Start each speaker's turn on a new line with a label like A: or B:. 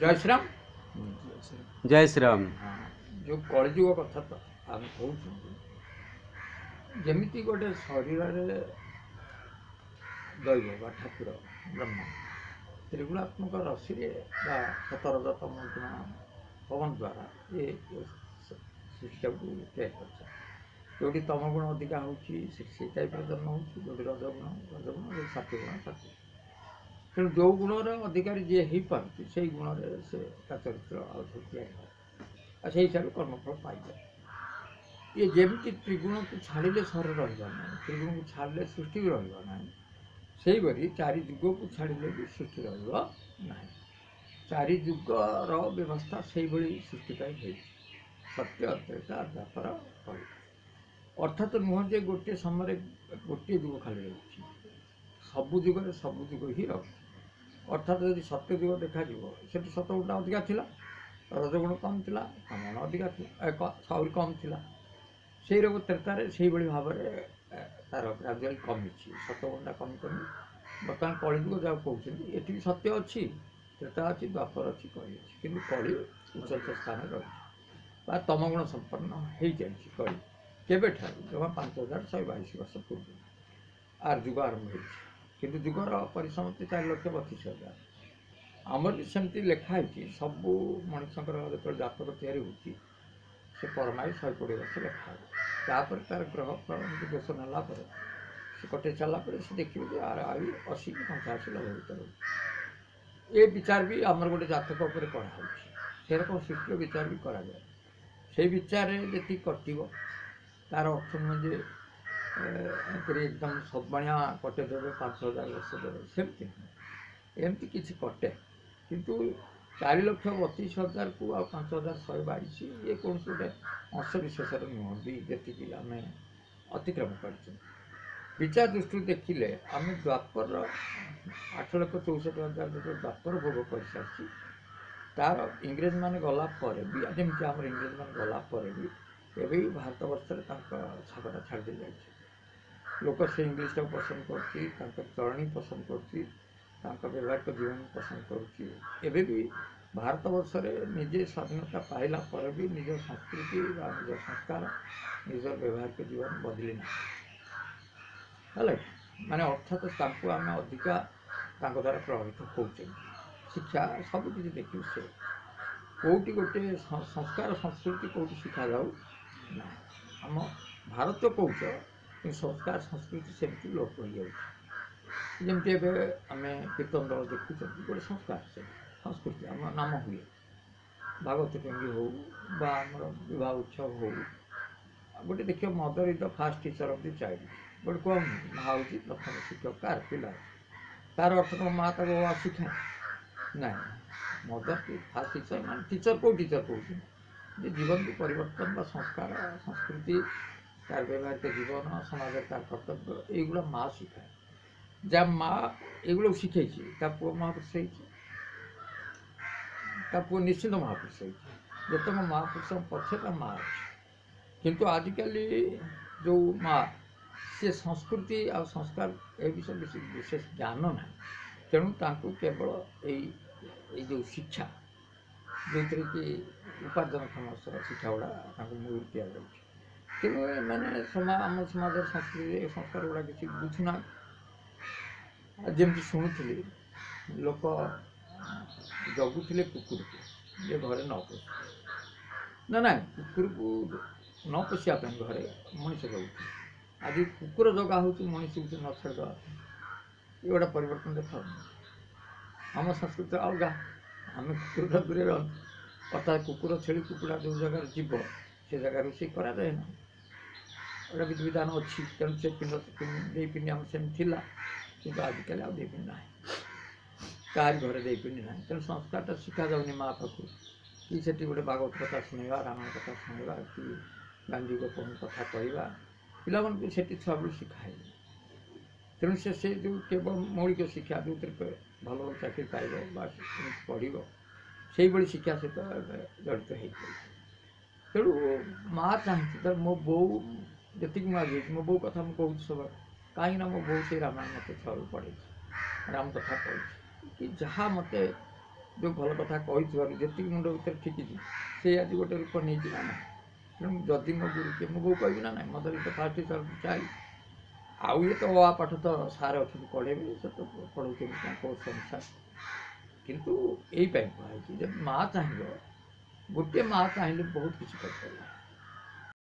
A: जय श्री राम।
B: जय श्री राम।
A: हाँ, जो कलिजुग कथा तो आम कहूँ जमी गोटे शरीर दैव बा ठाकुर ब्रह्म त्रिगुणात्मक रसी सतरज तम पवन द्वारा ये सृष्टि को तैयार कर जोटी तम गुण अधिका होती टाइप जन्म हो रजगुण सात्विक गुण तेणु जो गुणर अधिकारी जी हो पार्टी से गुण से चरित्र आ से हिसाब से कर्मफल पाइबे। ये जमी त्रिगुण को छाड़े सर रहा त्रिगुण को छाड़े सृष्टि भी रहा से भरी चारि जुग को छाड़े भी सृष्टि रहा चारि जुगर व्यवस्था से भली सृष्टि सत्य अत्यता व्यापार कल अर्थात नुह जे गोटे समय गोटे जुग खाली रही सबु जुगर सबु जुग ही रही अर्थात यदि सत्य जुग देखा से सतगुणा अधिका था रजगुण कम था तमगुण अधिका सहरी कम था से रोग त्रेतार से भाव में तार ग्राजुआल कमी सतगुणा कमी कमी बर्तमान कलिजुग जहाँ कहते ये सत्य अच्छी त्रेता अच्छी द्वापर अच्छी कली अच्छी कि कली उच्च स्थान रही तमगुण संपन्न हो जाए कली केवे जमा 5122 वर्ष पूर्व आर जुग आरंभ हो किंतु जुगर परिसमाप्ति 4,32,000 आमर भी सेमती लिखाई सबू मनुष्य जो जातक या से परमायु 120 वर्ष लिखा तापर तार ग्रह दोष नाला से कटे सारापर से देखिए आर आयु 80 कि 85 लभ भर ये विचार भी आमर गोटे जातक उपर कराऊँ से रकम सृष्टि विचार भी करा से विचार जी कटो तार अर्थ नुहे एकदम सब बढ़िया कटे देवे 5,000 वर्ष देवे सेमती एमती किसी कटे किंतु 4,32,000 को आ 5,122 ये कौन गोटे अंश विशेष नुह भी जी आम अतिक्रम कर विचार दृष्टि देखिले आम द्वापर 8,64,000 जो द्वापर भोग कर सारी तार इंग्रेज मान गलापर भी जमी आम इंग्रेज मान गलापर भी एवं भारत वर्ष छापटा छाड़ी जाए लोक से इंग्लीश को पसंद कर चरणी पसंद कर व्यवहारिक जीवन पसंद कर भी भारत वर्ष निजे स्वाधीनता पाइला पर भी निज संस्कृति निज संस्कार निज व्यवहारिक जीवन बदली ना है माने अर्थात आम अधिका द्वारा प्रभावित हो शिक्षा सब किसी देखिए से कौटी गोटे संस्कार संस्कृति कौटी शिखा जाऊ ना आम भारत कौच संस्कार संस्कृति सेमती लोप हो जमी आम कीर्तन दल देखुं गोटे संस्कार से संस्कृति आम नाम हुए भागवत टंगी हो विवाह उत्सव हो गोटे देखिए mother is the fast teacher of the child गोटे कौन माँ हूँ प्रथम शिक्षक कार पिला तार अर्थ कौन माँ तक वो शिखाए ना मदर फास्ट टीचर मान टीचर कौ टीचर कौन जीवन को परिवर्तन बा संस्कार संस्कृति तार व्यवहारिक जीवन समाज तार कर्तव्य युवा माँ शिखाए जहाँ माँ एगुलो शिखे पुओ महापुरुष पुओ निश्चित महापुरुष जितक महापुरुष पक्षे माँ अच्छी किंतु आजिकल जो माँ सी संस्कृति आ संस्कार ए विषय विशेष ज्ञान ना तेणु तांको केवल यही जो शिक्षा जो थी कि उपार्जनक्षम शिक्षा गुड़ा मूल दिया तेणु मैंने आम समाज संस्कृति संस्कार गुड़ा किसी बुझुना जमी शुणुली लोक जगुले कुकुर को जे घरे न पोष ना ना कुकुर को न पोषापी घरे मनीष जगुले आज कुकुर जगह हूँ मनीष को न छाड़ा ये गोटे परिवर्तन देख आम संस्कृति अलग आम कुकुर दूरे अर्थात कुकुर छेली कुकुड़ा जो जगार जीव से जगह रोषे कराए ना गोटे विधि विधान अच्छी तेणु से पिंड पिंड आम सेमती कि आजिकल आदि ना कार घर दे पिंड ना तेणु संस्कार शिखा जाऊनी माँ पाखु कि से गोटे भागवत कथा शुणा रामायण कथा शुणा कि गांधी गोपन कथा कहवा पिला से छुआ बेलू शिखाए तेणु से जो केवल मौलिक शिक्षा जो भल चाकरी पाइब पढ़ से भाई शिक्षा सहित जड़ित हो तेणु माँ चाहती मो बो जी मो बो कथा मुझे कहूँ सब कहीं मो बो से रामायण मत छुआ पढ़े राम कथा पढ़ी कि जहाँ मत ଯେଉଁ ଭଲ କଥା କହିଥିବାରୁ ଯେତିକି ମୁଣ୍ଡ ଭିତରେ ଠିକିଛି ସେ ଆଜି ଗୋଟେ ରୂପ ନେଇଛି ନା ନାହିଁ। ତେଣୁ ଯଦି ମୋ ଗୁରୁ କିଏ ମୁଁ ବୋଉ କହିବି ନା ନାହିଁ ମଦର ତ ଫାଷ୍ଟ ଚାଲି ଆଉ ଇଏ ତ ଆ ପାଠ ତ ସାର୍ ଅଛନ୍ତି ପଢ଼େଇବେ ସେ ତ ପଢ଼ଉଛନ୍ତି ତାଙ୍କ କୋର୍ସ ଅନୁସାରେ। କିନ୍ତୁ ଏଇପାଇଁ କୁହାହେଇଛି ଯେ ମା' ଚାହିଁବ ଗୋଟିଏ ମା' ଚାହିଁଲେ ବହୁତ କିଛି କରିପାରିବ।